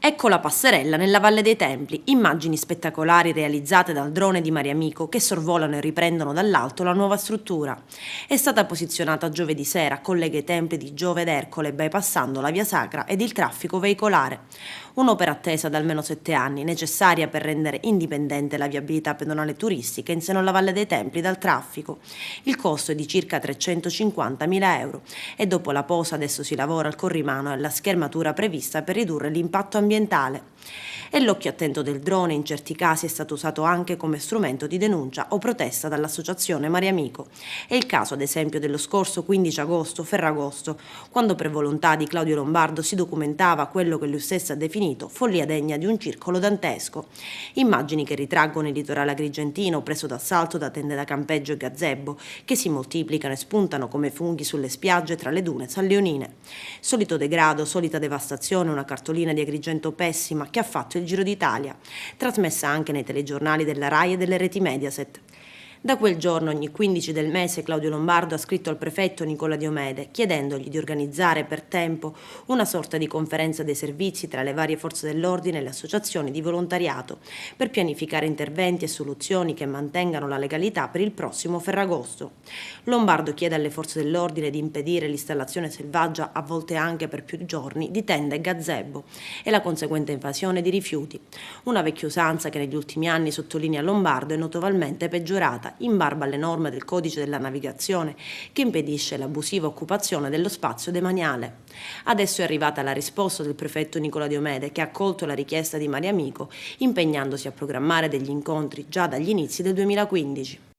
Ecco la passerella nella Valle dei Templi, immagini spettacolari realizzate dal drone di Mariamico che sorvolano e riprendono dall'alto la nuova struttura. È stata posizionata giovedì sera, collega i templi di Giove ed Ercole bypassando la via Sacra ed il traffico veicolare. Un'opera attesa da almeno 7 anni, necessaria per rendere indipendente la viabilità pedonale turistica in seno alla Valle dei Templi dal traffico. Il costo è di circa 350.000 euro e dopo la posa adesso si lavora al corrimano e alla schermatura prevista per ridurre l'impatto ambientale. E l'occhio attento del drone in certi casi è stato usato anche come strumento di denuncia o protesta dall'associazione Mariamico. È il caso ad esempio dello scorso 15 agosto, Ferragosto, quando per volontà di Claudio Lombardo si documentava quello che lui stesso ha definito follia degna di un circolo dantesco. Immagini che ritraggono il litorale agrigentino preso d'assalto da tende da campeggio e gazebo, che si moltiplicano e spuntano come funghi sulle spiagge tra le dune salleonine. Solito degrado, solita devastazione, una cartolina di Agrigento pessima che ha fatto il Giro d'Italia, trasmessa anche nei telegiornali della RAI e delle reti Mediaset. Da quel giorno, ogni 15 del mese, Claudio Lombardo ha scritto al prefetto Nicola Diomede chiedendogli di organizzare per tempo una sorta di conferenza dei servizi tra le varie forze dell'ordine e le associazioni di volontariato per pianificare interventi e soluzioni che mantengano la legalità per il prossimo Ferragosto. Lombardo chiede alle forze dell'ordine di impedire l'installazione selvaggia, a volte anche per più giorni, di tende e gazebo e la conseguente invasione di rifiuti. Una vecchia usanza che negli ultimi anni, sottolinea Lombardo, è notevolmente peggiorata in barba alle norme del codice della navigazione che impedisce l'abusiva occupazione dello spazio demaniale. Adesso è arrivata la risposta del prefetto Nicola Diomede che ha accolto la richiesta di Mariamico impegnandosi a programmare degli incontri già dagli inizi del 2015.